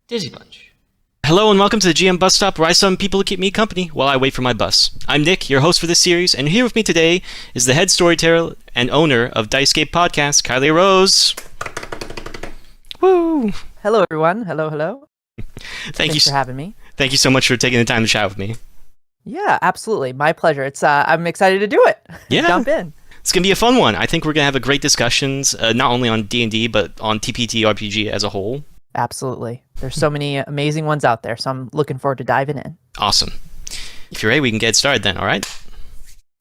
DizzyPunch. Hello and welcome to the GM Bus Stop, where I summon people to keep me company while I wait for my bus. I'm Nick, your host for this series, and here with me today is the head storyteller and owner of Dicescape Podcast, Kylie Rose. Woo! Hello, everyone. Hello. Thanks for having me. Thank you so much for taking the time to chat with me. Yeah, absolutely. My pleasure. I'm excited to do it. Yeah. Jump in. It's going to be a fun one. I think we're going to have a great discussions, not only on D&D, but on TPT-RPG as a whole. Absolutely. There's so many amazing ones out there, so I'm looking forward to diving in. Awesome. If you're ready, we can get started then, all right?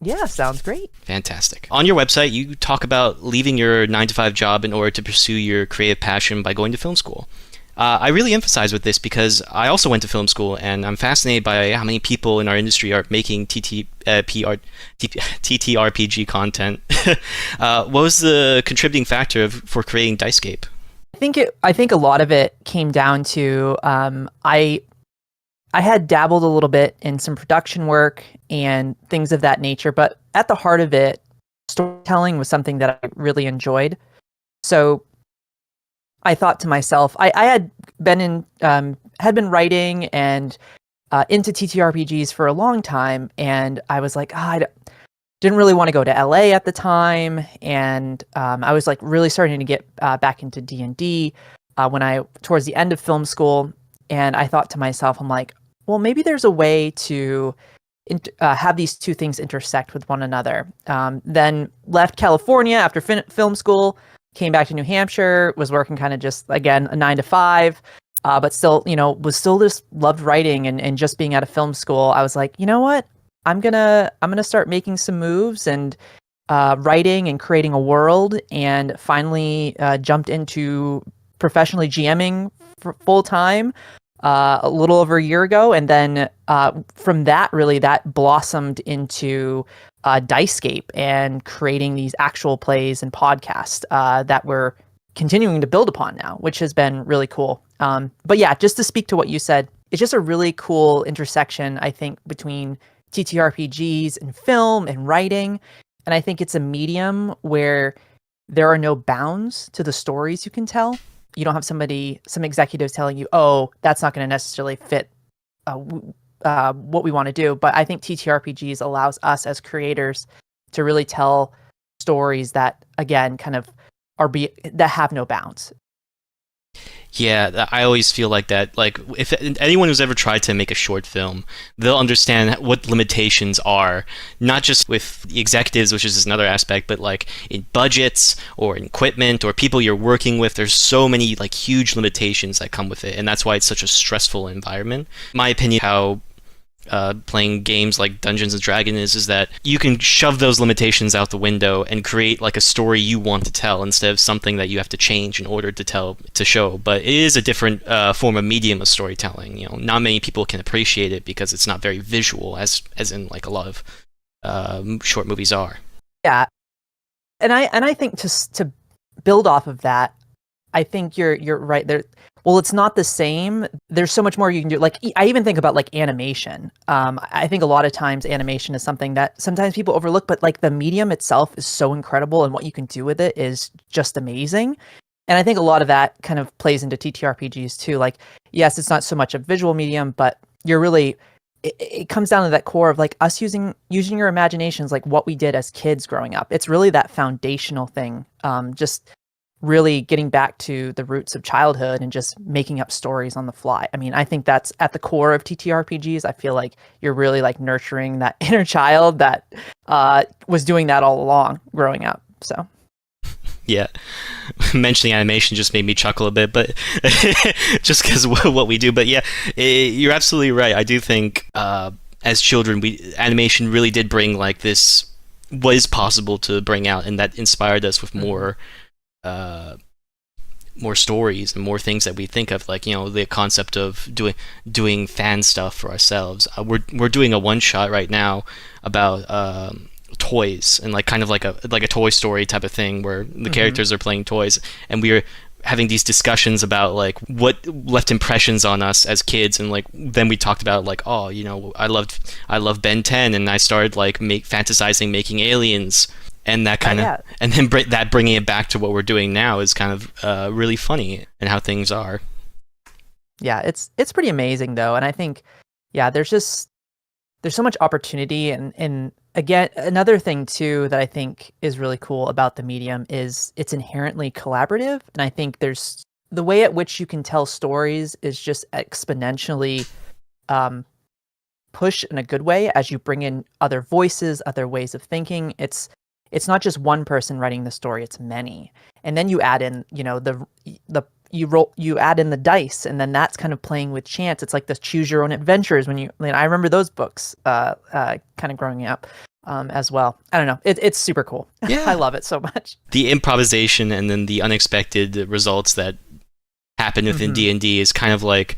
Yeah, sounds great. Fantastic. On your website, you talk about leaving your 9-to-5 job in order to pursue your creative passion by going to film school. I really emphasize with this because I also went to film school, and I'm fascinated by how many people in our industry are making TTRPG content. What was the contributing factor for creating Dicescape? I think a lot of it came down to I had dabbled a little bit in some production work and things of that nature, but at the heart of it, storytelling was something that I really enjoyed. So I thought to myself, I had been writing and into TTRPGs for a long time, and I was like, I didn't really want to go to LA at the time, and I was like really starting to get back into D&D towards the end of film school, and I thought to myself, I'm like, well, maybe there's a way to have these two things intersect with one another. Then left California after film school, came back to New Hampshire, was working kind of just, again, a 9-to-5, but still, just loved writing and just being out of film school. I was like, you know what? I'm gonna start making some moves and writing and creating a world, and finally jumped into professionally GMing full time a little over a year ago, and then from that, really, that blossomed into Dicescape and creating these actual plays and podcasts that we're continuing to build upon now, which has been really cool. But yeah, just to speak to what you said, it's just a really cool intersection, I think, between TTRPGs and film and writing. And I think it's a medium where there are no bounds to the stories you can tell. You don't have some executives telling you, oh, that's not going to necessarily fit what we want to do. But I think TTRPGs allows us as creators to really tell stories that, again, kind of that have no bounds. Yeah, I always feel like that. Like, if anyone who's ever tried to make a short film, they'll understand what limitations are, not just with the executives, which is another aspect, but like in budgets or in equipment or people you're working with. There's so many like huge limitations that come with it, and that's why it's such a stressful environment. My opinion, how playing games like Dungeons and Dragons is that you can shove those limitations out the window and create like a story you want to tell instead of something that you have to change in order to show. But it is a different form of medium of storytelling. Not many people can appreciate it because it's not very visual, as in like a lot of short movies are. Yeah, and I think to build off of that, I think you're right there. Well, it's not the same. There's so much more you can do. Like, I even think about like animation. I think a lot of times animation is something that sometimes people overlook, but like the medium itself is so incredible, and what you can do with it is just amazing. And I think a lot of that kind of plays into TTRPGs too. Like, yes, it's not so much a visual medium, but you're really, it comes down to that core of like us using your imaginations, like what we did as kids growing up. It's really that foundational thing. Just really getting back to the roots of childhood and just making up stories on the fly. I mean, I think that's at the core of TTRPGs. I feel like you're really like nurturing that inner child that was doing that all along growing up. So yeah, mentioning animation just made me chuckle a bit, but just because what we do. But yeah, you're absolutely right. I do think as children, animation really did bring like this, what is possible to bring out, and that inspired us with more stories and more things that we think of, like the concept of doing fan stuff for ourselves. We're doing a one shot right now about toys, and like kind of like a Toy Story type of thing where the characters are playing toys, and we're having these discussions about like what left impressions on us as kids, and like then we talked about like, oh, I loved Ben 10, and I started like fantasizing making aliens. And that kind of, and then bringing it back to what we're doing now is kind of really funny and how things are. Yeah, it's pretty amazing though, and I think yeah, there's so much opportunity, and again, another thing too that I think is really cool about the medium is it's inherently collaborative, and I think there's the way at which you can tell stories is just exponentially um, push in a good way as you bring in other voices, other ways of thinking. It's not just one person writing the story, it's many. And then you add in, the you add in the dice, and then that's kind of playing with chance. It's like the choose your own adventures I remember those books kind of growing up as well. I don't know. It's super cool. Yeah. I love it so much. The improvisation and then the unexpected results that happen within D&D is kind of like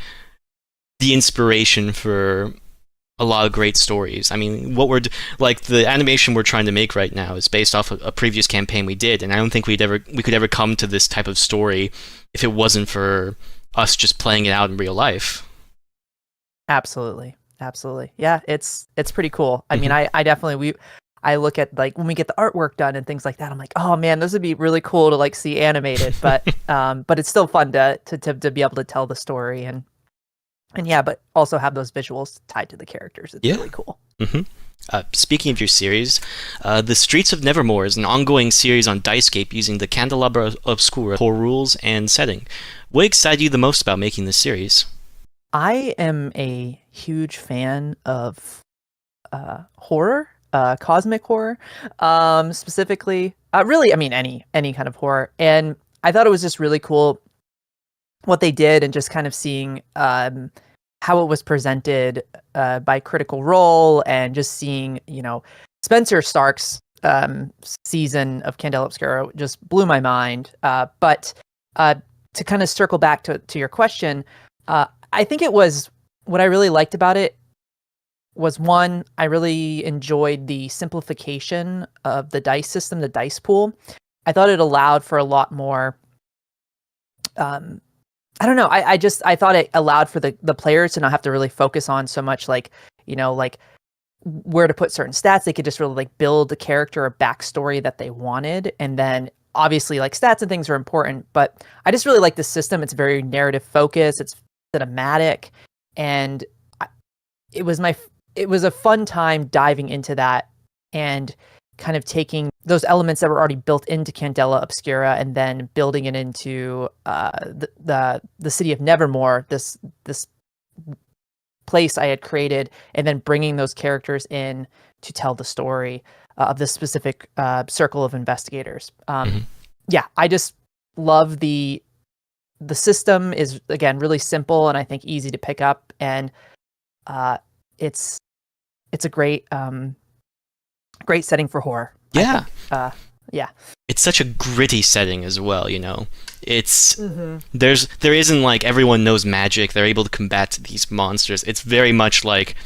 the inspiration for a lot of great stories. I mean, like the animation we're trying to make right now is based off a previous campaign we did, and I don't think we could ever come to this type of story if it wasn't for us just playing it out in real life. Absolutely. Yeah, it's pretty cool. I mean, I definitely I look at like when we get the artwork done and things like that, I'm like, oh man, this would be really cool to like see animated, but it's still fun to be able to tell the story and yeah, but also have those visuals tied to the characters. It's really cool. Speaking of your series, The Streets of Nevermore is an ongoing series on Dicescape using the Candelabra Obscura core rules and setting. What excited you the most about making this series? I am a huge fan of horror, cosmic horror, specifically. Really, I mean, any kind of horror. And I thought it was just really cool what they did, and just kind of seeing how it was presented by Critical Role, and just seeing, Spencer Stark's season of Candela Obscura just blew my mind. But to kind of circle back to your question, I think it was what I really liked about it was, one, I really enjoyed the simplification of the dice system, the dice pool. I thought it allowed for a lot more. I don't know. I thought it allowed for the players to not have to really focus on so much like where to put certain stats. They could just really like build a character or backstory that they wanted, and then obviously like stats and things are important. But I just really like the system. It's very narrative focused. It's cinematic, and it was a fun time diving into that and kind of taking those elements that were already built into Candela Obscura and then building it into the city of Nevermore, this place I had created, and then bringing those characters in to tell the story of this specific circle of investigators. Yeah, I just love the system is, again, really simple and I think easy to pick up, and it's a great setting for horror. Yeah. Yeah. It's such a gritty setting as well, It's there isn't like everyone knows magic, they're able to combat these monsters. It's very much like,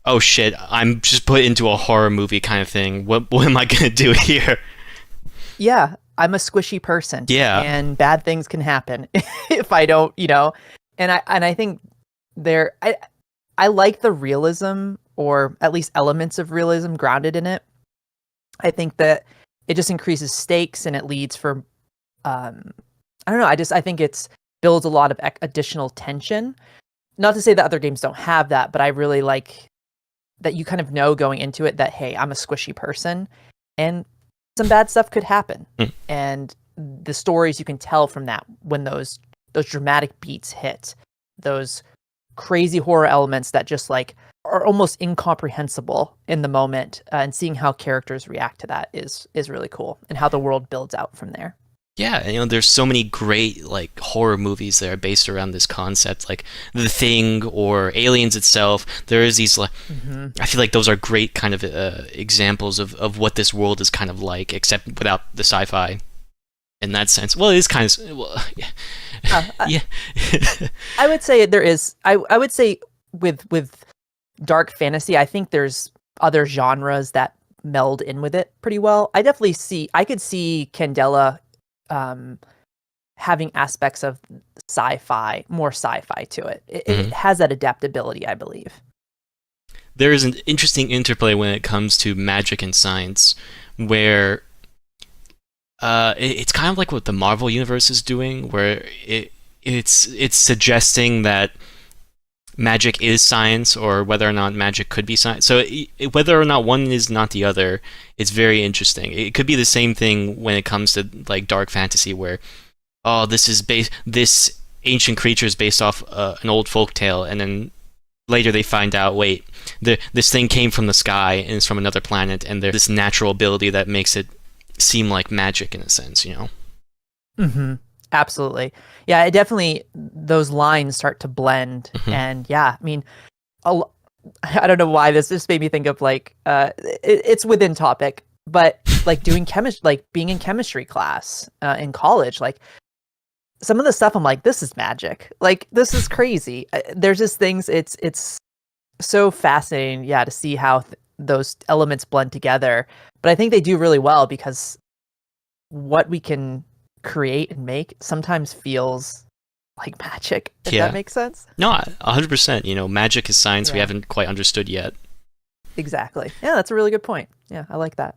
oh shit, I'm just put into a horror movie kind of thing. What am I gonna do here? Yeah, I'm a squishy person. Yeah. And bad things can happen if I don't, And I think I like the realism, or at least elements of realism grounded in it. I think that it just increases stakes, and it leads for I don't know, I think it's builds a lot of additional tension. Not to say that other games don't have that, but I really like that you kind of know going into it that, hey, I'm a squishy person and some bad stuff could happen. And the stories you can tell from that, when those dramatic beats hit, those crazy horror elements that just like are almost incomprehensible in the moment, and seeing how characters react to that is really cool, and how the world builds out from there. Yeah, and, there's so many great like horror movies that are based around this concept, like The Thing or Aliens itself. There is these like, I feel like those are great kind of examples of what this world is kind of like, except without the sci-fi. In that sense, well, it is kind of yeah. I would say there is. I would say with dark fantasy, I think there's other genres that meld in with it pretty well. I could see Candela having aspects of more sci-fi to it. It has that adaptability, I believe. There is an interesting interplay when it comes to magic and science, where it's kind of like what the Marvel universe is doing, where it's suggesting that magic is science, or whether or not magic could be science. So whether or not one is not the other, it's very interesting. It could be the same thing when it comes to like dark fantasy, where this ancient creature is based off an old folk tale, and then later they find out, wait, this thing came from the sky and it's from another planet, and there's this natural ability that makes it seem like magic in a sense, you know? Mm-hmm. Absolutely. Yeah, it definitely, those lines start to blend. And yeah, I mean, I don't know why this just made me think of like, it's within topic, but like doing like being in chemistry class in college, like some of the stuff I'm like, this is magic. Like, this is crazy. There's just things, it's so fascinating, yeah, to see how those elements blend together. But I think they do really well because what we can create and make sometimes feels like magic, if that makes sense. No, 100%. You know, magic is science we haven't quite understood yet. Exactly. Yeah, that's a really good point. Yeah, I like that.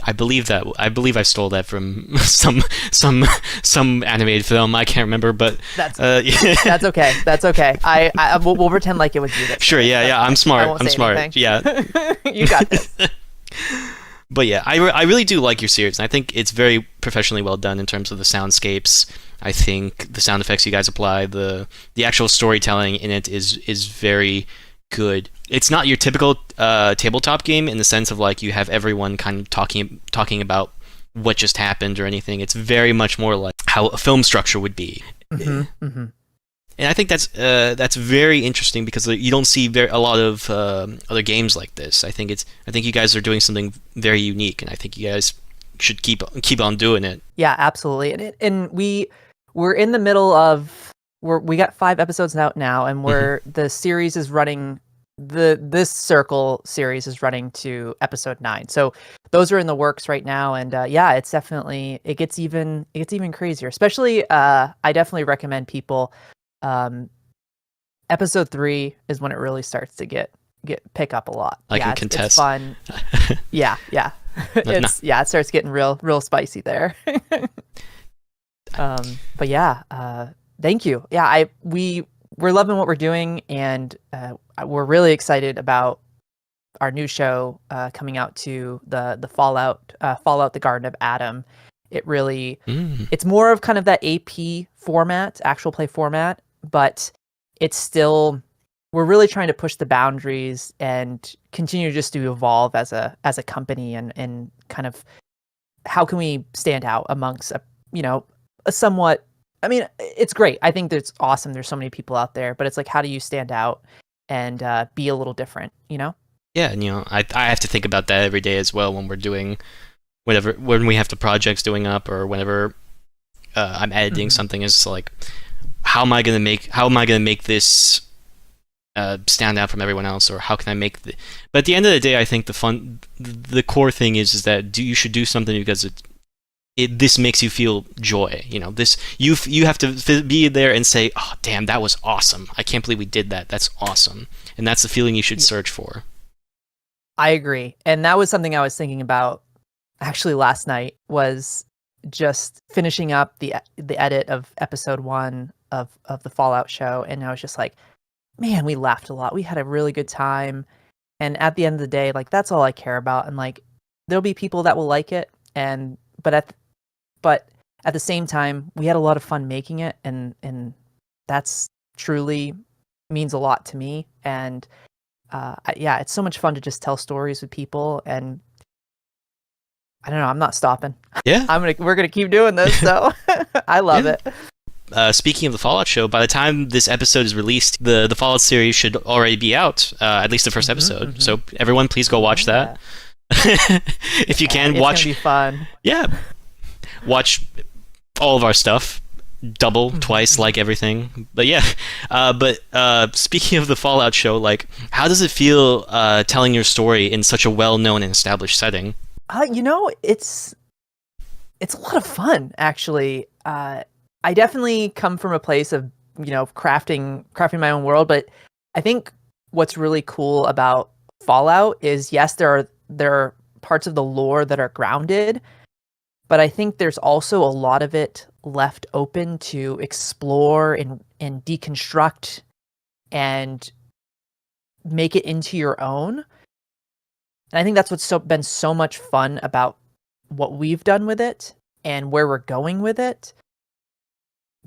I believe that. I believe I stole that from some animated film. I can't remember, but that's okay. That's okay. We'll pretend like it was you. Sure. Yeah. I'm smart. I'm smart. Anything. Yeah. You got this. But yeah, I really do like your series, and I think it's very professionally well done in terms of the soundscapes. I think the sound effects you guys apply, the actual storytelling in it is very good. It's not your typical tabletop game in the sense of like you have everyone kind of talking about what just happened or anything. It's very much more like how a film structure would be. And I think that's very interesting because you don't see a lot of other games like this. I think you guys are doing something very unique, and I think you guys should keep on doing it. Yeah, absolutely. And we're in the middle of we got 5 episodes out now, and the series is running. This Circle series is running to episode 9. So those are in the works right now, and yeah, it's definitely it gets even crazier. Especially, I definitely recommend people. Episode 3 is when it really starts to pick up a lot. I can contest. It's fun. Yeah. It starts getting real spicy there. But yeah, thank you. Yeah, we're loving what we're doing, and we're really excited about our new show coming out to the Fallout the Garden of Adam. It really it's more of kind of that AP format, actual play format, but it's still, we're really trying to push the boundaries and continue just to evolve as a company, and kind of how can we stand out amongst a somewhat, I mean, it's great. I think that's awesome. There's so many people out there, but it's like, how do you stand out and be a little different, you know? Yeah, and I have to think about that every day as well when we're doing when we have the projects doing up, or whenever I'm editing something. Is like, how am I gonna make this stand out from everyone else, or how can I make but at the end of the day, I think the core thing is that you should do something because this makes you feel joy. This you have to be there and say, oh damn, that was awesome, I can't believe we did that, that's awesome. And that's the feeling you should search for. I agree. And that was something I was thinking about actually last night, was just finishing up the edit of episode 1 of the Fallout show, and I was just like, man, we laughed a lot, we had a really good time, and at the end of the day, like, that's all I care about. And like, there'll be people that will like it, but at the same time, we had a lot of fun making it, and that's truly means a lot to me. And yeah, it's so much fun to just tell stories with people, and I don't know, I'm not stopping. Yeah. We're gonna keep doing this, so I love it. Speaking of the Fallout show, by the time this episode is released, the Fallout series should already be out, at least the first episode. So everyone, please go watch that. If you can, watch. It's gonna be fun. Yeah. Watch all of our stuff. Double, twice, like everything. But yeah. But speaking of the Fallout show, like, how does it feel telling your story in such a well-known and established setting? It's a lot of fun, actually. I definitely come from a place of, crafting my own world, but I think what's really cool about Fallout is, yes, there are parts of the lore that are grounded, but I think there's also a lot of it left open to explore and deconstruct and make it into your own. And I think that's what's been so much fun about what we've done with it and where we're going with it.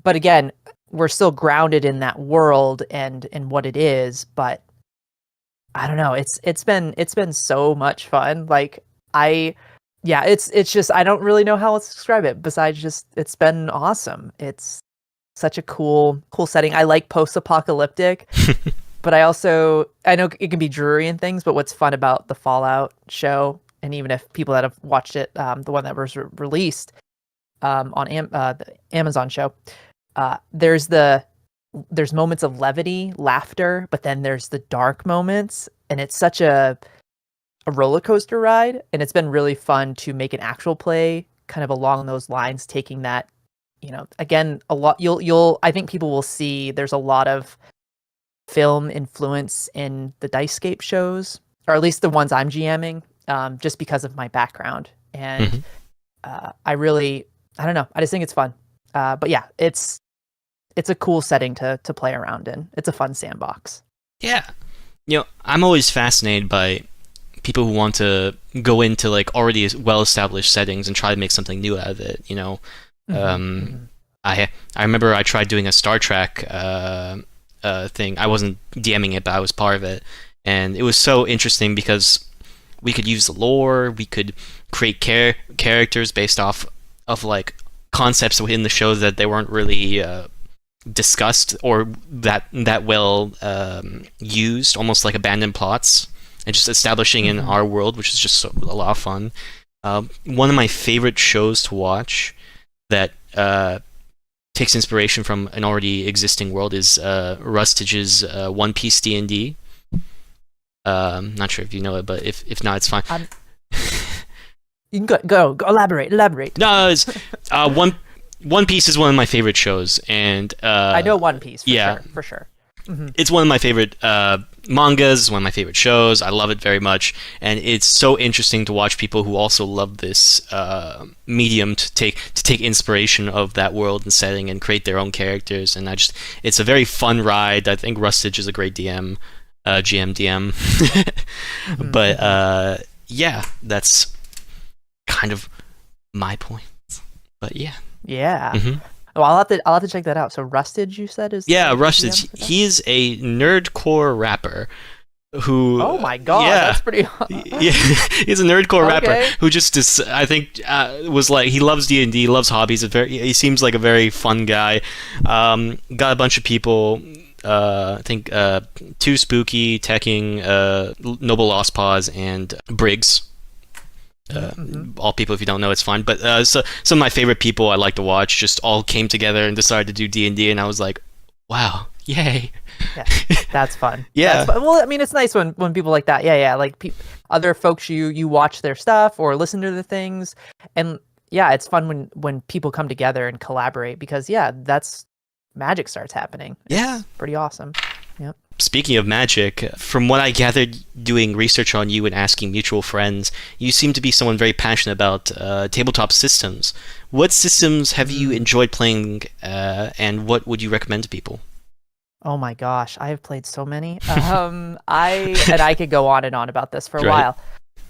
But again, we're still grounded in that world and what it is. But I don't know. It's been so much fun. Like it's just I don't really know how else to describe it besides just it's been awesome. It's such a cool setting. I like post-apocalyptic. But I know it can be dreary and things, but what's fun about the Fallout show, and even if people that have watched it, the one that was released on the Amazon show, there's moments of levity, laughter, but then there's the dark moments, and it's such a roller coaster ride, and it's been really fun to make an actual play kind of along those lines, taking that, again, a lot. I think people will see there's a lot of film influence in the Dicescape shows, or at least the ones I'm GMing, just because of my background. And I don't know. I just think it's fun. But yeah, it's a cool setting to play around in. It's a fun sandbox. Yeah. I'm always fascinated by people who want to go into like already well-established settings and try to make something new out of it, I remember I tried doing a Star Trek thing. I wasn't DMing it, but I was part of it, and it was so interesting because we could use the lore, we could create characters based off of like concepts within the show that they weren't really discussed or that well used, almost like abandoned plots, and just establishing in our world, which is just a lot of fun. One of my favorite shows to watch that takes inspiration from an already existing world is Rustage's One Piece D&D. Not sure if you know it, but if not, it's fine. You can go elaborate. No, it's One Piece is one of my favorite shows, and I know One Piece for sure. Mm-hmm. It's one of my favorite mangas. It's one of my favorite shows. I love it very much, and it's so interesting to watch people who also love this medium to take inspiration of that world and setting and create their own characters. And it's a very fun ride. I think Rustage is a great GM. But yeah, that's kind of my point. But yeah. Yeah. Mm-hmm. Well, I'll have to check that out. So Rustage, you said, is Rustage. He's a nerdcore rapper who. Oh my god, that's pretty. Yeah, he's a nerdcore rapper who just I think was like he loves D&D, loves hobbies. He seems like a very fun guy. Got a bunch of people. I think Too Spooky, Teching, Noble Lost Paws, and Briggs. All people, if you don't know, it's fine. But so some of my favorite people I like to watch just all came together and decided to do D&D, and I was like, wow, yay. Yeah, that's fun. Yeah. That's fun. Well, I mean, it's nice when people like that. Yeah. Like other folks, you watch their stuff or listen to the things, and yeah, it's fun when people come together and collaborate because that's magic starts happening. It's pretty awesome. Yep. Speaking of magic, from what I gathered doing research on you and asking mutual friends, you seem to be someone very passionate about tabletop systems. What systems have you enjoyed playing, and what would you recommend to people? Oh my gosh, I have played so many. I could go on and on about this for a while.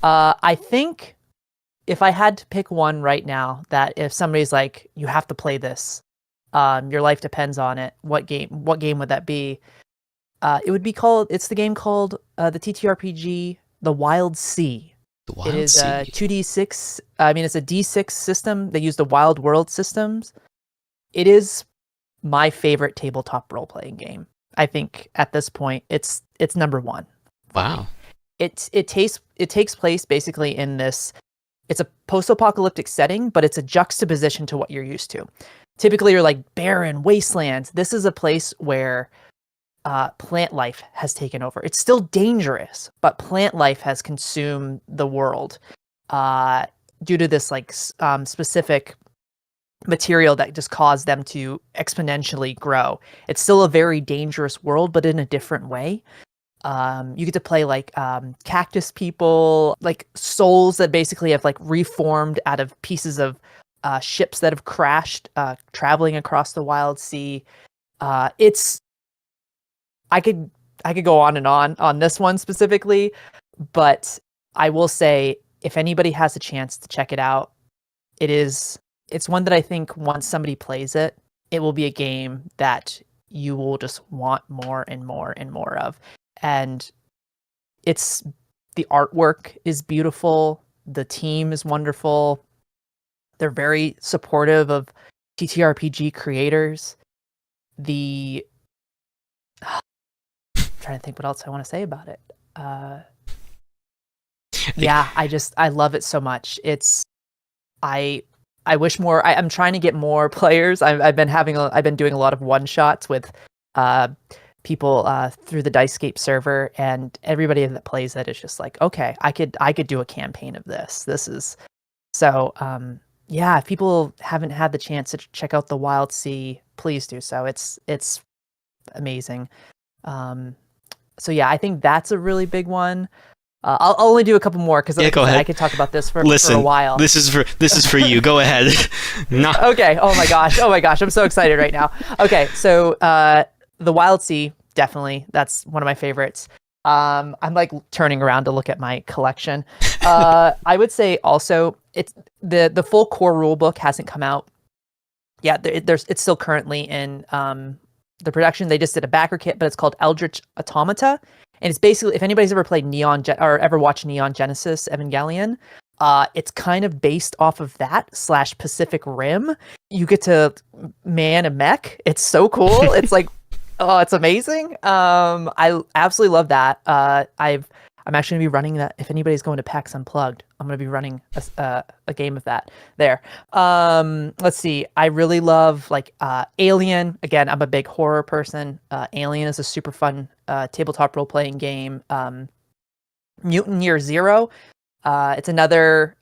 I think if I had to pick one right now, that if somebody's like, you have to play this, your life depends on it, what game would that be? It's the game called the TTRPG The Wild Sea. It is a 2d6. I mean, it's a d6 system. They use the Wild World systems. It is my favorite tabletop role-playing game. I think at this point, it's number one. Wow. It takes place basically in this. It's a post-apocalyptic setting, but it's a juxtaposition to what you're used to. Typically, you're like barren wastelands. This is a place where plant life has taken over. It's still dangerous, but plant life has consumed the world due to this specific material that just caused them to exponentially grow. It's still a very dangerous world, but in a different way. You get to play cactus people, like souls that basically have reformed out of pieces of ships that have crashed, traveling across the wild sea. It's I could go on and on this one specifically, but I will say if anybody has a chance to check it out, it's one that I think once somebody plays it, it will be a game that you will just want more and more and more of. And the artwork is beautiful, the team is wonderful. They're very supportive of TTRPG creators. I'm trying to think what else I want to say about it. Yeah, I love it so much. I wish more. I'm trying to get more players. I've been doing a lot of one shots with people through the Dicescape server, and everybody that plays it is just like, okay, I could do a campaign of this. This is so. Yeah, if people haven't had the chance to check out the Wild Sea, please do so. It's amazing. So yeah, I think that's a really big one. I'll only do a couple more because I could talk about this for a while. This is for you. Go ahead. No. Okay. Oh my gosh. I'm so excited right now. Okay, so the Wild Sea, definitely, that's one of my favorites. I'm like turning around to look at my collection. I would say also it's the full core rulebook hasn't come out. Yeah, it's still currently in the production. They just did a backer kit, but it's called Eldritch Automata. And it's basically, if anybody's ever played or ever watched Neon Genesis Evangelion, it's kind of based off of that / Pacific Rim. You get to man a mech. It's so cool. It's like, oh, it's amazing. I absolutely love that. I'm actually gonna be running that. If anybody's going to PAX Unplugged, I'm gonna be running a game of that there. Let's see. I really love Alien. Again, I'm a big horror person. Alien is a super fun tabletop role playing game. Mutant Year Zero. It's another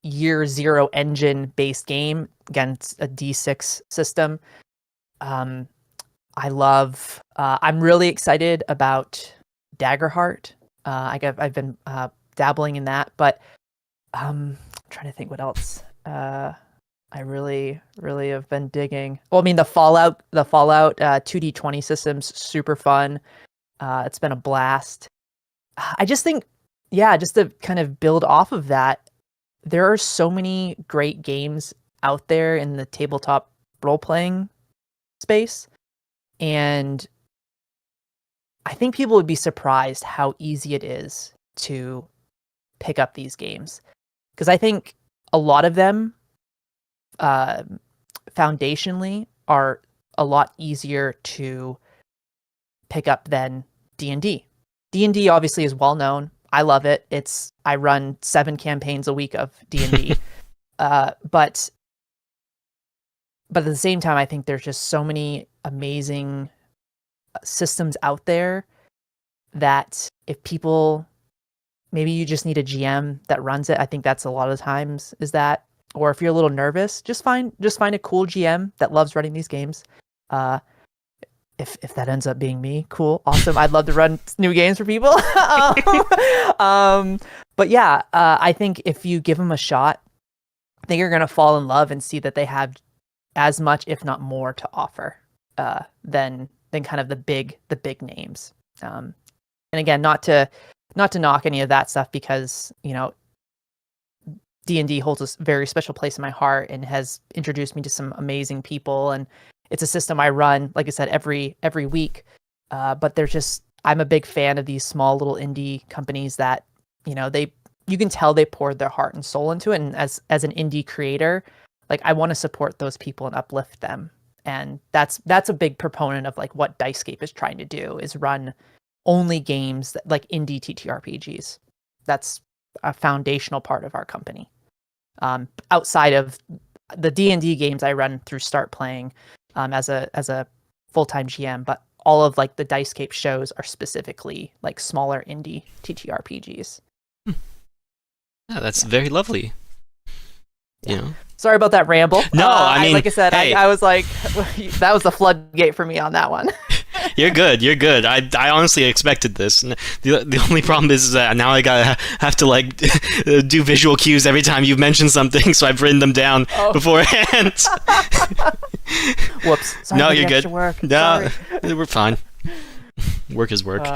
Year Zero engine based game. Again, it's a D6 system. I love. I'm really excited about Daggerheart. I've been dabbling in that, but I'm trying to think what else. I really have been digging. Well, I mean the Fallout 2D20 system's super fun. It's been a blast. I just think, yeah, just to kind of build off of that, there are so many great games out there in the tabletop role-playing space, and I think people would be surprised how easy it is to pick up these games. Because I think a lot of them, foundationally, are a lot easier to pick up than D&D. D&D obviously is well known. I love it. I run 7 campaigns a week of D&D. But at the same time, I think there's just so many amazing systems out there that if people, maybe you just need a GM that runs it. I think that's a lot of times is that, or if you're a little nervous, just find a cool GM that loves running these games. If that ends up being me, cool, awesome. I'd love to run new games for people. But yeah, I think if you give them a shot, I think you're gonna fall in love and see that they have as much, if not more, to offer than kind of the big names. And again, not to knock any of that stuff, because D&D holds a very special place in my heart and has introduced me to some amazing people, and it's a system I run, like I said, every week. But I'm a big fan of these small little indie companies that you can tell they poured their heart and soul into it. And as an indie creator, I want to support those people and uplift them. And that's a big proponent of what Dicescape is trying to do, is run only games that, indie TTRPGs. That's a foundational part of our company. Outside of the D&D games I run through Start Playing as a full-time GM, but all of the Dicescape shows are specifically smaller indie TTRPGs. Yeah, that's very lovely. Yeah. Sorry about that ramble. No, I mean, like I said, hey. I was like, that was the floodgate for me on that one. You're good. You're good. I honestly expected this. And the only problem is that now I gotta have to like do visual cues every time you mention something, so I've written them down beforehand. Whoops. Sorry No, for the you're extra good. Work. No, Sorry. we're fine. Work is work.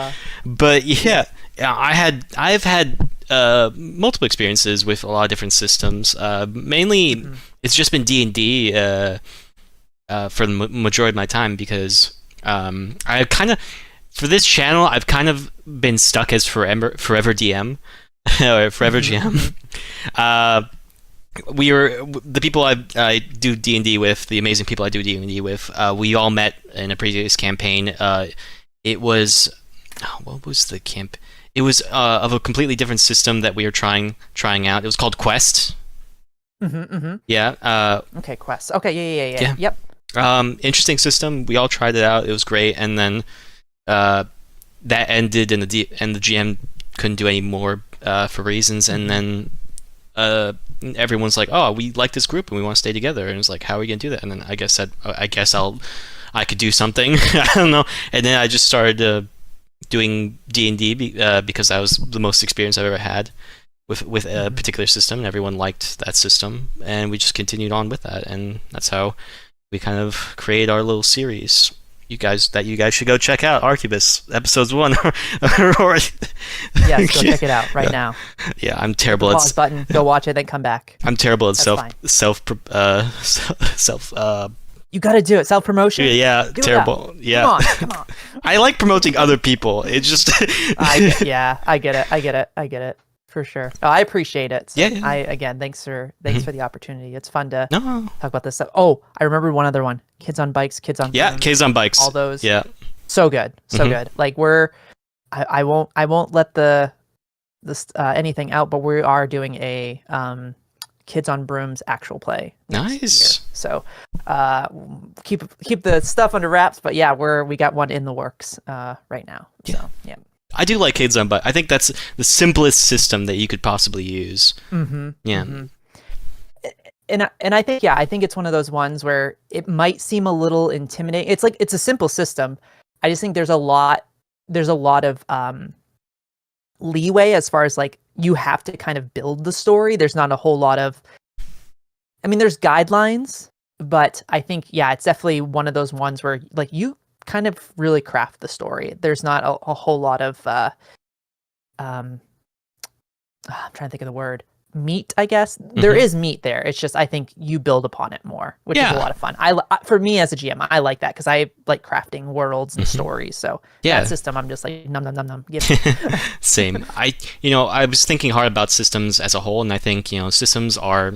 But yeah, I've had multiple experiences with a lot of different systems. Mainly, it's just been D&D for the majority of my time because I kind of, for this channel, I've kind of been stuck as forever DM or forever GM. We were the people I do D&D with, the amazing people I do D&D with. We all met in a previous campaign. It was what was the camp? It was of a completely different system that we were trying out. It was called Quest. Yeah. Okay, Quest. Okay, yeah. Yep. Interesting system. We all tried it out. It was great, and then that ended, and the GM couldn't do any more for reasons, and then everyone's like, "Oh, we like this group and we want to stay together." And it's like, "How are we gonna do that?" And then I guess I could do something. I don't know. And then I just started doing D&D because that was the most experience I've ever had with a particular system, and everyone liked that system, and we just continued on with that, and that's how we kind of create our little series. You guys should go check out Arquebus episodes 1 Yes, go check it out right now. Yeah, I'm terrible Pause button, go watch it, then come back. I'm terrible at That's self You got to do it. Self-promotion. Yeah, do terrible. That. Yeah. Come on. I like promoting other people. It's just I get it. For sure. Oh, I appreciate it. So yeah. Again, thanks for the opportunity. It's fun to talk about this stuff. Oh, I remembered one other one. Kids on Bikes, Kids on Yeah, Brooms, Kids on Bikes. All those. Yeah. So good. Good. Like I won't let anything out, but we are doing a Kids on Brooms actual play. Nice. So keep the stuff under wraps, but yeah, we got one in the works right now. So yeah. I do like Kids on Bikes. I think that's the simplest system that you could possibly use. Yeah. And I think it's one of those ones where it might seem a little intimidating. It's a simple system. I just think there's a lot of leeway as far as like you have to kind of build the story. There's not a whole lot of, I mean, there's guidelines, but I think it's definitely one of those ones where like you kind of really craft the story. There's not a whole lot of I'm trying to think of the word, meat, I guess. There is meat there. It's just I think you build upon it more, which is a lot of fun. For me as a GM, I like that because I like crafting worlds and stories. So that system, I'm just like num. Give me. Same. I was thinking hard about systems as a whole, and I think systems are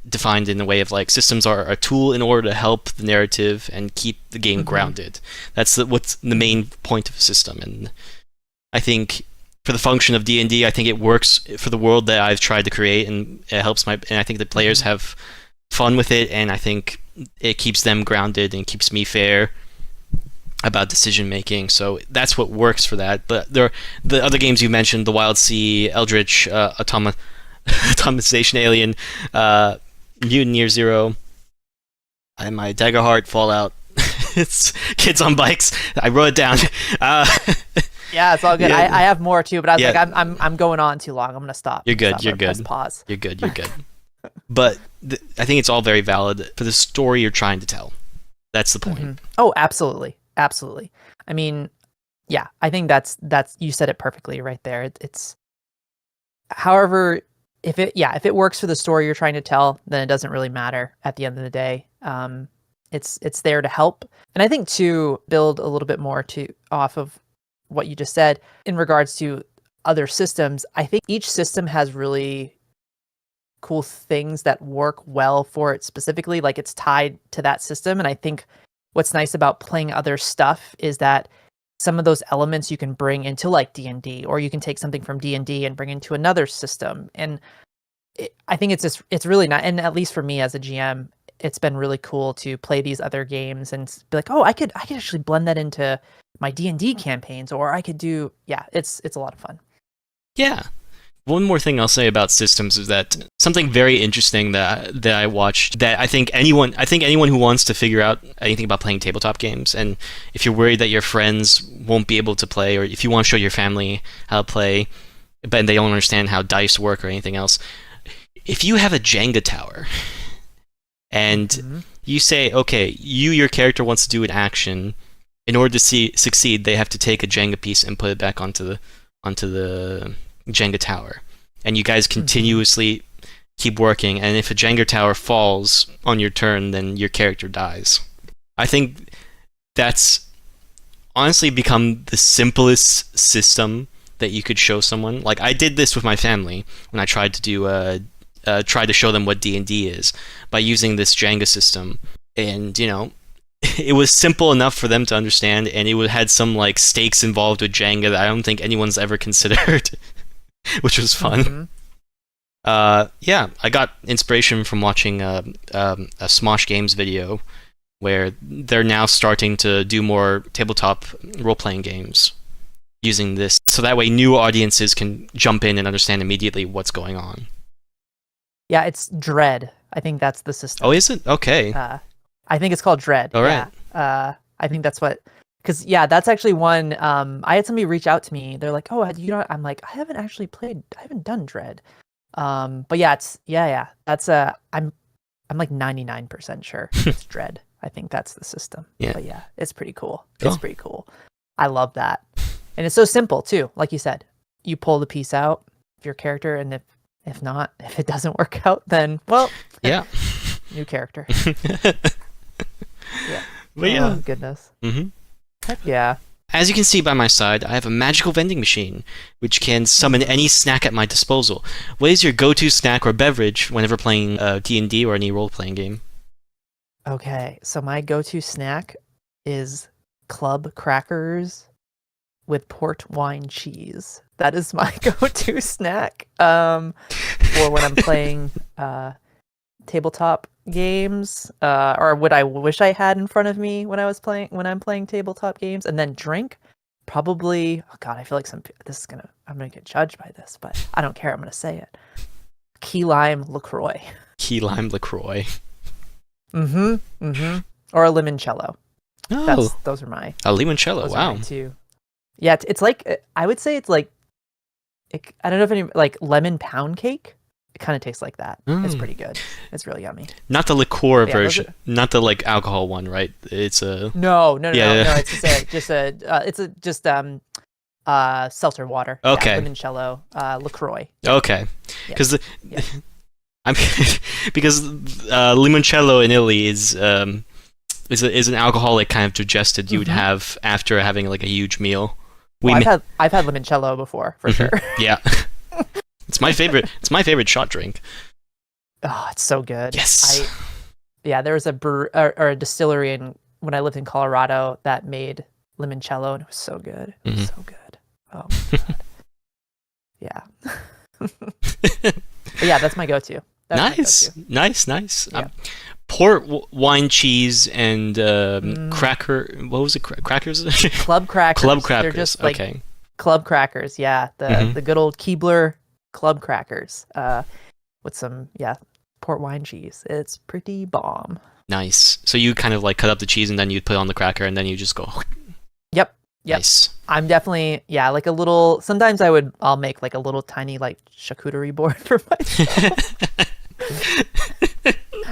defined in a way of like systems are a tool in order to help the narrative and keep the game grounded. That's what's the main point of a system, and I think for the function of D&D, I think it works for the world that I've tried to create, and it helps and I think the players have fun with it, and I think it keeps them grounded and keeps me fair about decision making. So that's what works for that. But the other games you mentioned, the Wild Sea, Eldritch, Automation Alien, Mutant Year Zero, and my Daggerheart, Fallout. It's Kids on Bikes. I wrote it down. Yeah, it's all good. Yeah. I have more too, but I was like, I'm going on too long. I'm gonna stop. You're good. Stop. You're good. Press pause. You're good. But I think it's all very valid for the story you're trying to tell. That's the point. Oh, absolutely. I mean, yeah, I think that's you said it perfectly right there. It's however, if it works for the story you're trying to tell, then it doesn't really matter at the end of the day. It's there to help, and I think to build a little bit more off of what you just said in regards to other systems. I think each system has really cool things that work well for it specifically, like it's tied to that system. And I think what's nice about playing other stuff is that some of those elements you can bring into like D&D, or you can take something from D&D and bring into another system. And I think it's really not, and at least for me as a GM, it's been really cool to play these other games and be like, oh, I could actually blend that into my D&D campaigns, or I could do, it's a lot of fun. Yeah. One more thing I'll say about systems is that something very interesting that I watched that I think anyone who wants to figure out anything about playing tabletop games, and if you're worried that your friends won't be able to play, or if you want to show your family how to play but they don't understand how dice work or anything else, if you have a Jenga tower and you say, okay, your character wants to do an action, in order to succeed, they have to take a Jenga piece and put it back onto the Jenga tower, and you guys continuously keep working, and if a Jenga tower falls on your turn, then your character dies. I think that's honestly become the simplest system that you could show someone. Like, I did this with my family when I tried to do tried to show them what D&D is by using this Jenga system, and it was simple enough for them to understand, and it had some like stakes involved with Jenga that I don't think anyone's ever considered, which was fun. Yeah, I got inspiration from watching a Smosh Games video where they're now starting to do more tabletop role-playing games using this, so that way new audiences can jump in and understand immediately what's going on. Yeah, it's Dread. I think that's the system. Oh, is it? Okay. I think it's called Dread. All right. Yeah. I think that's what, because that's actually one. I had somebody reach out to me. They're like, "Oh, I'm like, I haven't done Dread." But yeah, that's I'm like 99% sure it's Dread. I think that's the system. Yeah. But yeah, it's pretty cool. Cool. It's pretty cool. I love that, and it's so simple too. Like you said, you pull the piece out of your character, and if not, if it doesn't work out, then yeah, new character. Yeah. But yeah. Oh goodness. Heck yeah. As you can see by my side, I have a magical vending machine, which can summon any snack at my disposal. What is your go-to snack or beverage whenever playing D&D or any role-playing game? Okay, so my go-to snack is club crackers with port wine cheese. That is my go-to snack. For when I'm playing tabletop games, or what I wish I had in front of me when I'm playing tabletop games. And then drink, probably. Oh God, I feel like I'm gonna get judged by this, but I don't care. I'm gonna say it. Key lime LaCroix. Key lime LaCroix. Or a limoncello. Oh, those are my. A limoncello. Wow. Too. Yeah, it's like, I would say it's like, I don't know if any like lemon pound cake. It kind of tastes like that. It's pretty good. It's really yummy. Not the liqueur version, not the like alcohol one, right? It's a no. It's just seltzer water. Okay. Yeah, limoncello, LaCroix. Okay. Because because limoncello in Italy is an alcoholic kind of digested you would have after having like a huge meal. I've had limoncello before for sure. Yeah. It's my favorite shot drink. Oh, it's so good. Yes. There was a distillery when I lived in Colorado that made limoncello, and it was so good. It was so good. Oh my God. Yeah. But yeah, that's my go-to. Nice. Yeah. Port wine cheese and cracker. What was it? Crackers. Club crackers. Club crackers. They're just like okay. Club crackers. Yeah, the good old Keebler club crackers with some port wine cheese. It's pretty bomb. Nice. So you kind of like cut up the cheese and then you put it on the cracker and then you just go. Yep. Nice. I'm definitely like a little. Sometimes I'll make like a little tiny like charcuterie board for myself.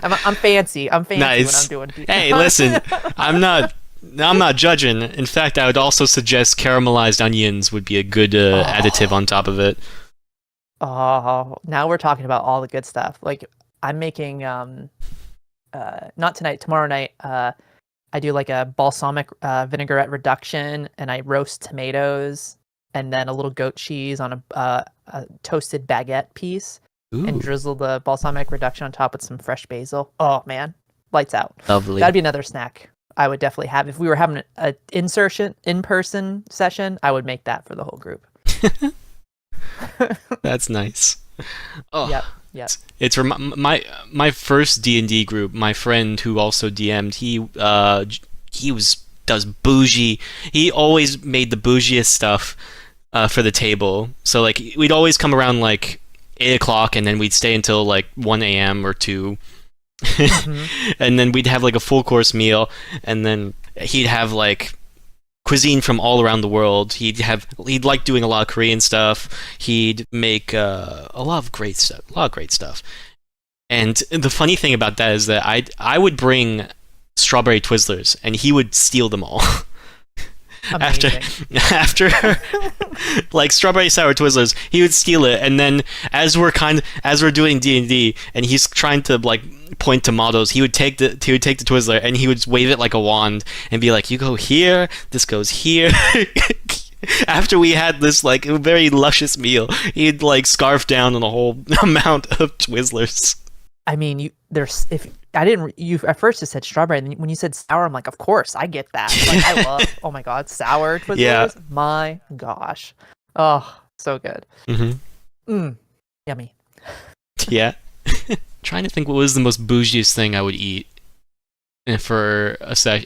I'm fancy. I'm fancy nice. when I'm doing. Hey, listen, I'm not judging. In fact, I would also suggest caramelized onions would be a good additive on top of it. Oh, now we're talking about all the good stuff. Like I'm making not tonight, tomorrow night. I do like a balsamic vinaigrette reduction, and I roast tomatoes and then a little goat cheese on a toasted baguette piece. Ooh. And drizzle the balsamic reduction on top with some fresh basil. Oh man, lights out. Lovely. That'd be another snack I would definitely have if we were having an in-person session. I would make that for the whole group. That's nice. Oh, yep. It's my first D&D group. My friend who also DM'd, he does bougie. He always made the bougiest stuff. for the table. So like we'd always come around like 8 o'clock, and then we'd stay until like 1 a.m. or 2. And then we'd have like a full course meal, and then he'd have like cuisine from all around the world. He'd like doing a lot of Korean stuff. He'd make a lot of great stuff. And the funny thing about that is that I would bring strawberry Twizzlers, and he would steal them all. After like strawberry sour Twizzlers, he would steal it, and then as we're doing D&D and he's trying to like point to models, he would take the Twizzler and he would wave it like a wand and be like, you go here, this goes here. After we had this like very luscious meal, he'd like scarf down on a whole amount of Twizzlers. I mean, you at first just said strawberry, and when you said sour, I'm like, of course, I get that. Like, I love, oh my god, sour Twizzlers. Yeah. My gosh, oh, so good. Yummy. Yeah. Trying to think what was the most bougiest thing I would eat. And for a sec,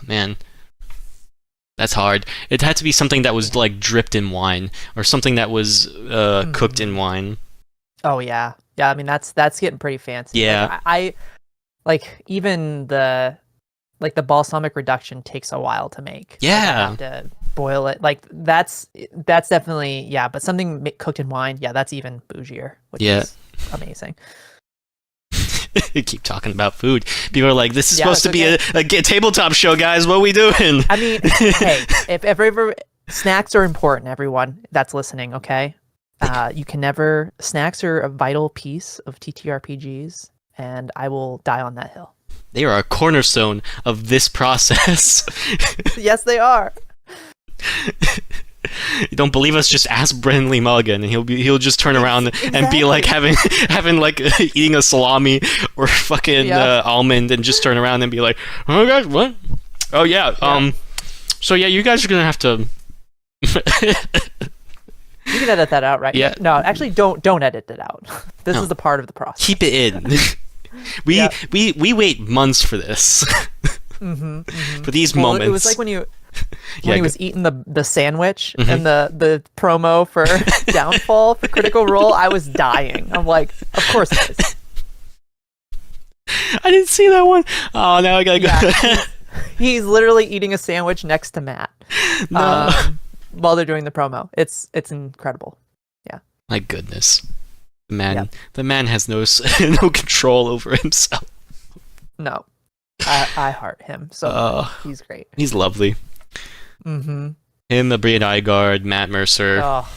man, that's hard. It had to be something that was like dripped in wine, or something that was cooked in wine. Oh yeah. Yeah, I mean that's getting pretty fancy. Yeah, like, I like even the balsamic reduction takes a while to make. Yeah, like, I have to boil it. Like that's definitely but something cooked in wine, that's even bougier, which is amazing. You keep talking about food. People are like, "This is supposed to be a tabletop show, guys. What are we doing?" I mean, hey, if ever snacks are important, everyone that's listening, okay. Snacks are a vital piece of TTRPGs, and I will die on that hill. They are a cornerstone of this process. Yes, they are. You don't believe us? Just ask Brennan Lee Mulligan, and he'll just turn around and be like having like eating a salami or fucking almond, and just turn around and be like, "Oh guys, what? Oh yeah, so yeah, you guys are gonna have to." You can edit that out, right? Yeah. No, actually, don't edit it out. This is the part of the process. Keep it in. We wait months for this. For these moments. It was like when he was eating the sandwich and the promo for Downfall for Critical Role. I was dying. I'm like, of course it is. I didn't see that one. Oh, now I gotta go. Yeah. He's literally eating a sandwich next to Matt. No. While they're doing the promo. It's incredible. Yeah. My goodness. The man has no control over himself. No. I heart him. So he's great. He's lovely. Him, Brian Igard, Matt Mercer. Oh.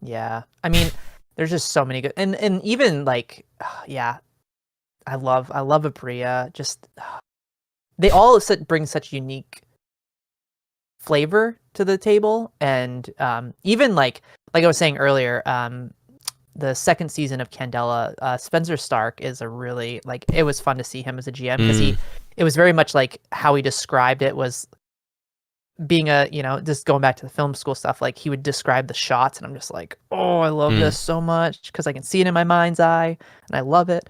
Yeah. I mean, there's just so many good, and even like I love Apriya. Just they all bring such unique flavor to the table, and even like I was saying earlier, the second season of Candela, Spencer Stark is a really it was fun to see him as a GM, because it was very much like how he described it was being just going back to the film school stuff, like he would describe the shots, and I'm just like, oh, I love this so much because I can see it in my mind's eye and I love it.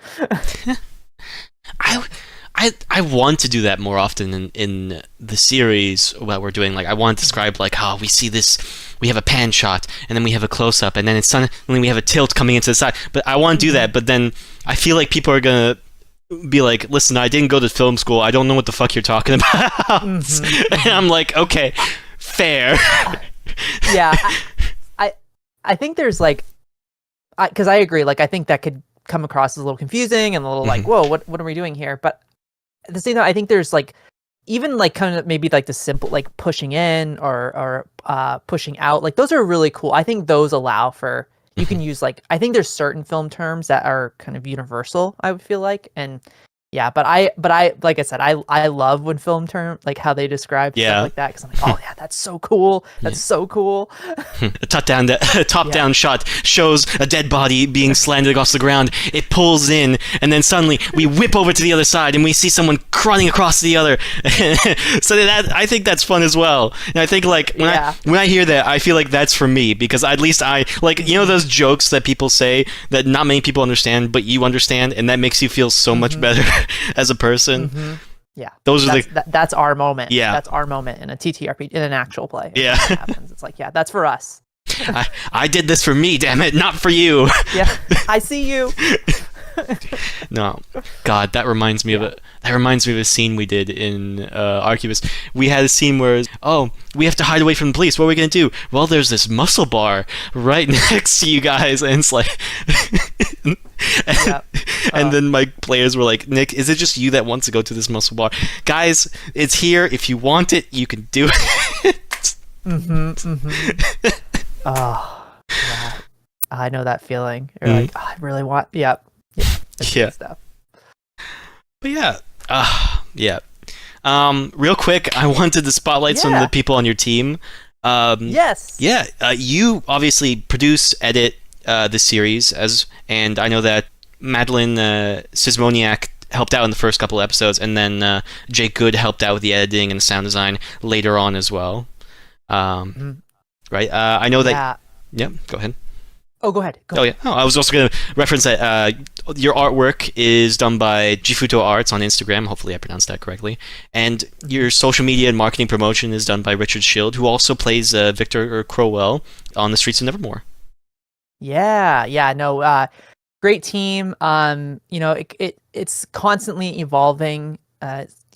I want to do that more often in the series that we're doing. Like, I want to describe we see this, we have a pan shot, and then we have a close up, and then suddenly we have a tilt coming into the side. But I want to do that, but then I feel like people are gonna be like, listen, I didn't go to film school, I don't know what the fuck you're talking about. And I'm like, okay, fair. Yeah, I think there's because I agree, I think that could come across as a little confusing and a little whoa, what are we doing here? But at the same time, I think there's even kind of maybe the simple pushing in or pushing out, those are really cool. I think those allow for, you can use I think there's certain film terms that are kind of universal, I would feel like. And yeah, but I like I said, I love when film term how they describe stuff like that, because I'm like, oh yeah, that's so cool. That's so cool. A top-down shot shows a dead body being slanted across the ground. It pulls in, and then suddenly we whip over to the other side, and we see someone crawling across the other. So I think that's fun as well. And I think when I hear that, I feel like that's for me, because at least I those jokes that people say that not many people understand, but you understand, and that makes you feel so much better as a person. Yeah, that's our moment. Yeah, that's our moment in a TTRPG, in an actual play. Yeah, happens. It's that's for us. I did this for me, damn it, not for you. Yeah, I see you. No, God, that reminds me of a scene we did in Archivist. We had a scene where, we have to hide away from the police. What are we gonna do? Well, there's this muscle bar right next to you guys, and it's like, and then my players were like, Nick, is it just you that wants to go to this muscle bar? Guys, it's here. If you want it, you can do it. Oh, yeah. I know that feeling. You're like, I really want. Yep. Yeah. Stuff. But yeah. Real quick, I wanted to spotlight some of the people on your team. Yes. Yeah. You obviously produce, edit this series, and I know that Madeline Sismoniak helped out in the first couple of episodes, and then Jake Goode helped out with the editing and the sound design later on as well. Right? I know that. Yeah. Go ahead. Oh, go ahead. Yeah. I was also going to reference that your artwork is done by Jifuto Arts on Instagram. Hopefully I pronounced that correctly. And your social media and marketing promotion is done by Richard Schild, who also plays Victor Crowell on The Streets of Nevermore. Yeah. No, great team. It's constantly evolving.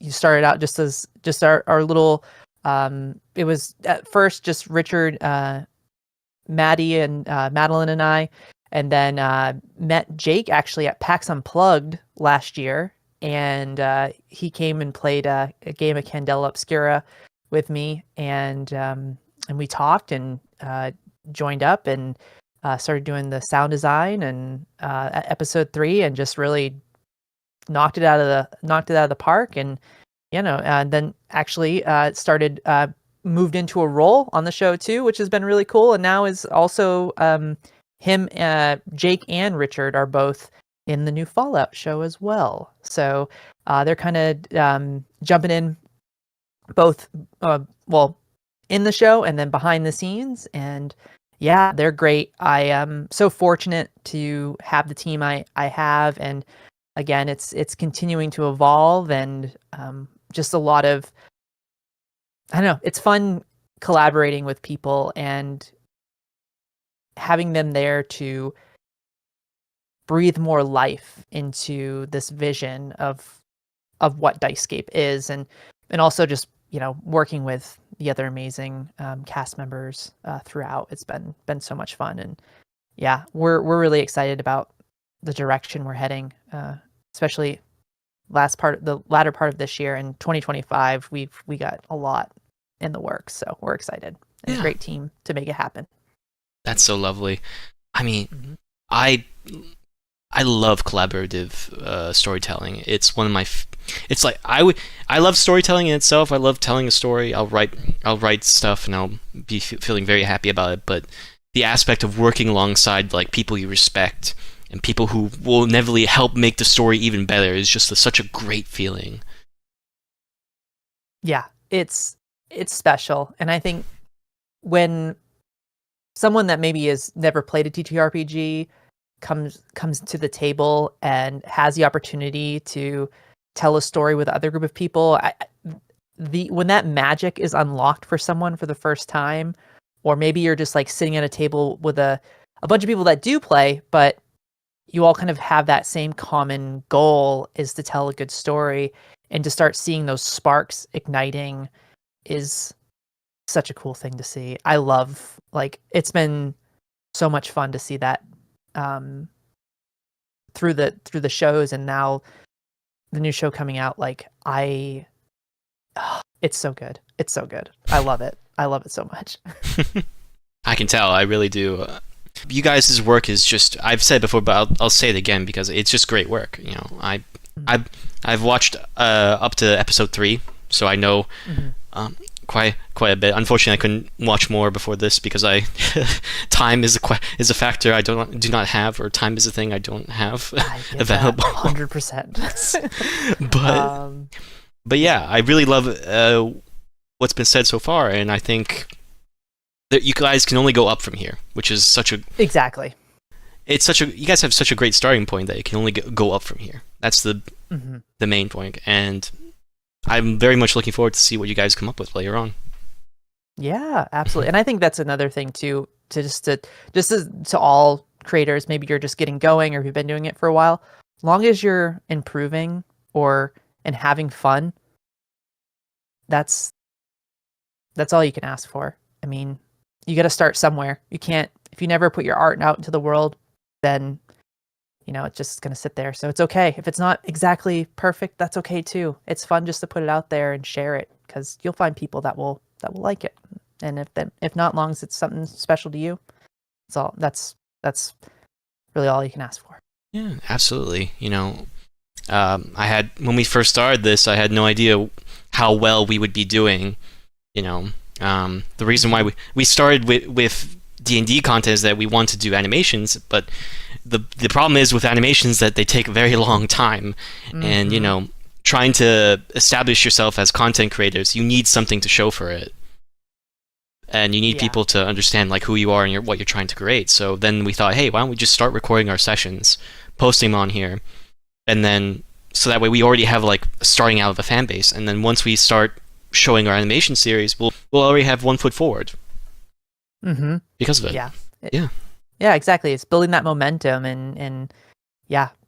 You started out just our little. It was at first just Richard, Maddie, and Madeline and I, and then met Jake actually at PAX Unplugged last year, and he came and played a game of Candela Obscura with me, and we talked and joined up and started doing the sound design and at episode 3, and just really knocked it out of the park, and and then actually started moved into a role on the show too, which has been really cool. And now is also him, Jake and Richard are both in the new Fallout show as well. So they're kind of jumping in both, in the show and then behind the scenes. And yeah, they're great. I am so fortunate to have the team I have. And again, it's continuing to evolve, and just a lot of, I don't know, it's fun collaborating with people and having them there to breathe more life into this vision of what Dicescape is, and also just working with the other amazing cast members throughout. It's been so much fun, and yeah, we're really excited about the direction we're heading, especially the latter part of this year. In 2025, we got a lot in the works, so we're excited. And a great team to make it happen. That's so lovely. I mean, I love collaborative storytelling. It's one of my it's like I love storytelling in itself. I love telling a story. I'll write stuff and I'll be feeling very happy about it, but the aspect of working alongside like people you respect and people who will inevitably help make the story even better is just such a great feeling. Yeah, it's special. And I think when someone that maybe has never played a TTRPG comes to the table and has the opportunity to tell a story with other group of people, when that magic is unlocked for someone for the first time, or maybe you're just like sitting at a table with a bunch of people that do play, but you all kind of have that same common goal, is to tell a good story, and to start seeing those sparks igniting is such a cool thing to see. I love, it's been so much fun to see that through the shows, and now the new show coming out. It's so good. It's so good. I love it. I love it so much. I can tell. I really do. You guys' work is just, I've said it before, but I'll say it again because it's just great work. I've watched up to episode 3, so I know quite a bit. Unfortunately, I couldn't watch more before this because time is a factor I do not have, or time is a thing I don't have available. 100%. But yeah, I really love what's been said so far, and I think that you guys can only go up from here, which is such a exactly. You guys have such a great starting point that it can only go up from here. That's the main point, and I'm very much looking forward to see what you guys come up with later on. Yeah, absolutely. And I think that's another thing too. to all creators, maybe you're just getting going or you've been doing it for a while, as long as you're improving and having fun, that's all you can ask for. I mean, you got to start somewhere. You can't, if you never put your art out into the world, then it's just going to sit there. So it's okay if it's not exactly perfect. That's okay too. It's fun just to put it out there and share it, because you'll find people that will like it. And if not, long as it's something special to you, that's really all you can ask for. Yeah, absolutely. When we first started this, I had no idea how well we would be doing. The reason why we started with D&D content is that we want to do animations, but the problem is with animations that they take a very long time. And trying to establish yourself as content creators, you need something to show for it, and you need people to understand like who you are and what you're trying to create. So then we thought, hey, why don't we just start recording our sessions, posting them on here, and then so that way we already have like starting out of a fan base, and then once we start showing our animation series, we'll already have 1 foot forward because of it. Yeah, exactly. It's building that momentum and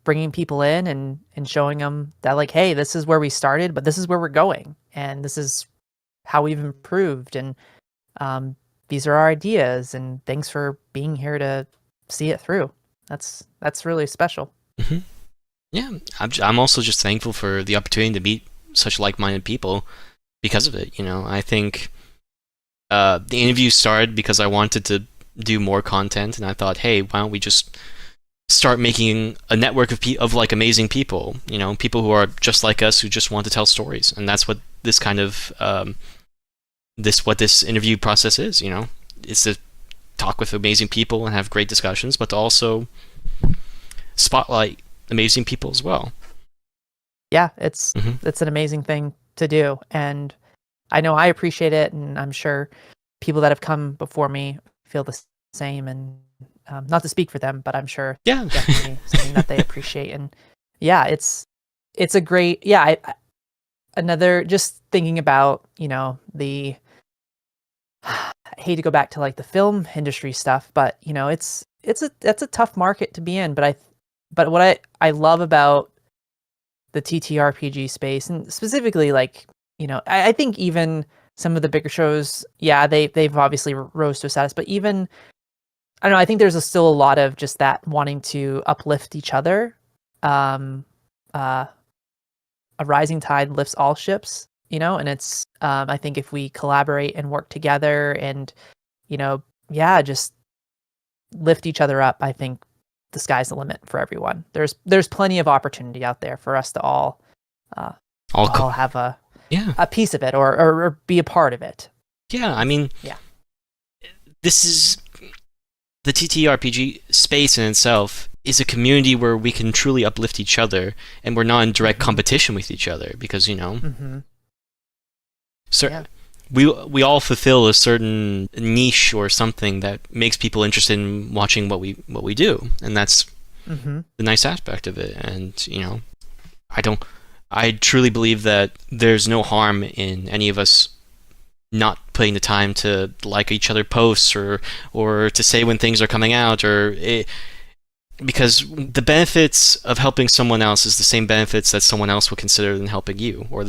bringing people in and showing them that like, hey, this is where we started, but this is where we're going, and this is how we've improved, and these are our ideas, and thanks for being here to see it through. That's really special. Yeah, I'm also just thankful for the opportunity to meet such like-minded people because of it. I think the interview started because I wanted to do more content, and I thought, hey, why don't we just start making a network of like amazing people, people who are just like us, who just want to tell stories. And that's what this kind of this interview process is. It's to talk with amazing people and have great discussions, but to also spotlight amazing people as well. Yeah, it's an amazing thing to do, and I know I appreciate it, and I'm sure people that have come before me feel the same. And not to speak for them, but I'm sure definitely something that they appreciate. And it's a great another, just thinking about the I hate to go back to like the film industry stuff, but that's a tough market to be in. But what I love about the TTRPG space, and specifically like I think even some of the bigger shows, they've obviously rose to a status, but even I don't know, I think there's still a lot of just that wanting to uplift each other. A rising tide lifts all ships, and it's I think if we collaborate and work together and just lift each other up, I think the sky's the limit for everyone. There's plenty of opportunity out there for us to all have a piece of it or be a part of it. Yeah, I mean, this is the TTRPG space in itself is a community where we can truly uplift each other, and we're not in direct competition with each other, because we all fulfill a certain niche or something that makes people interested in watching what we do, and that's the nice aspect of it. And I truly believe that there's no harm in any of us not putting the time to like each other posts or to say when things are coming out, because the benefits of helping someone else is the same benefits that someone else will consider in helping you. Or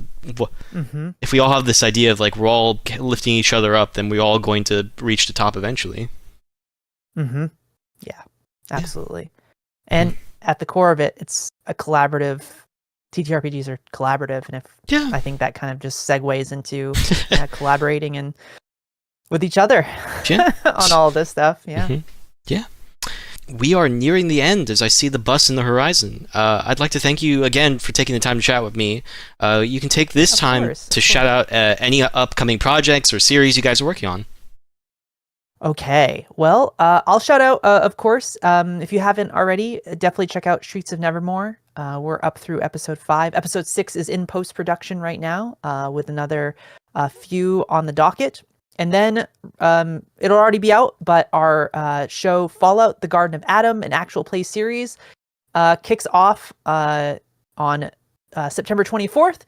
if we all have this idea of like we're all lifting each other up, then we're all going to reach the top eventually. Yeah, absolutely. And at the core of it, it's a collaborative. TTRPGs are collaborative, and I think that kind of just segues into collaborating and with each other on all this stuff. Yeah. We are nearing the end as I see the bus in the horizon. I'd like to thank you again for taking the time to chat with me. You can take this time to shout out any upcoming projects or series you guys are working on. Okay, well, I'll shout out, of course, if you haven't already, definitely check out Streets of Nevermore. We're up through episode 5. Episode 6 is in post-production right now, with another few on the docket. And then it'll already be out, but our show Fallout, The Garden of Adam, an actual play series, kicks off on September 24th.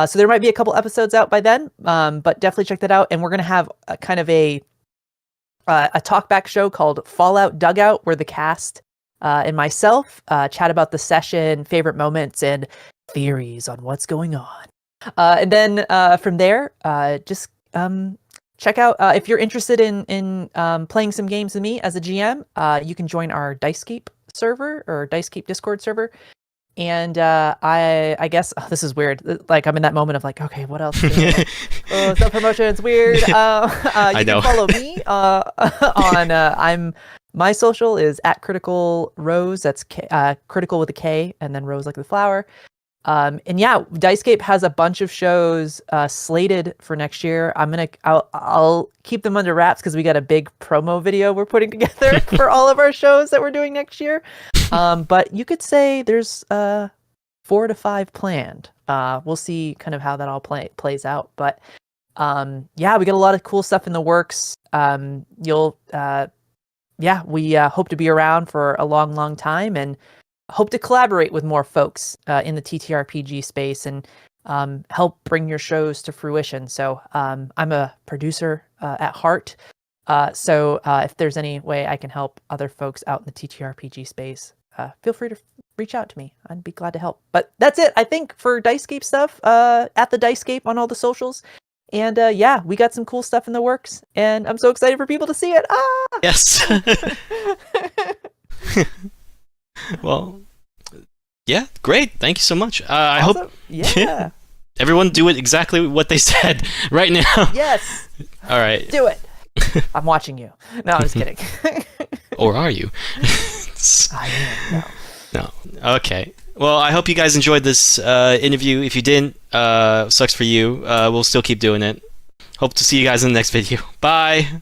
So there might be a couple episodes out by then, but definitely check that out. And we're going to have a kind of a a talkback show called Fallout Dugout, where the cast and myself chat about the session, favorite moments, and theories on what's going on. And then from there, just check out if you're interested in playing some games with me as a GM. You can join our Dicescape server or Dicescape Discord server. And I guess this is weird. Like I'm in that moment of like, okay, what else? Self promotion. It's weird. You can follow me on my social is @Critical Rose. That's critical with a K and then Rose like the flower. And yeah, Dicescape has a bunch of shows slated for next year. I'll keep them under wraps because we got a big promo video we're putting together for all of our shows that we're doing next year. But you could say there's 4 to 5 planned. We'll see kind of how that all plays out. But yeah, we got a lot of cool stuff in the works. We hope to be around for a long, long time and hope to collaborate with more folks in the TTRPG space and help bring your shows to fruition. So I'm a producer at heart. So if there's any way I can help other folks out in the TTRPG space, feel free to reach out to me. I'd be glad to help. But that's it, I think, for Dicescape stuff at the Dicescape on all the socials. And yeah, we got some cool stuff in the works. And I'm so excited for people to see it. Ah! Yes. Well, yeah, great. Thank you so much. I hope everyone do it exactly what they said right now. Yes. All right. Do it. I'm watching you. No, I'm just kidding. Or are you? I am. No. Okay. Well, I hope you guys enjoyed this interview. If you didn't, sucks for you. We'll still keep doing it. Hope to see you guys in the next video. Bye.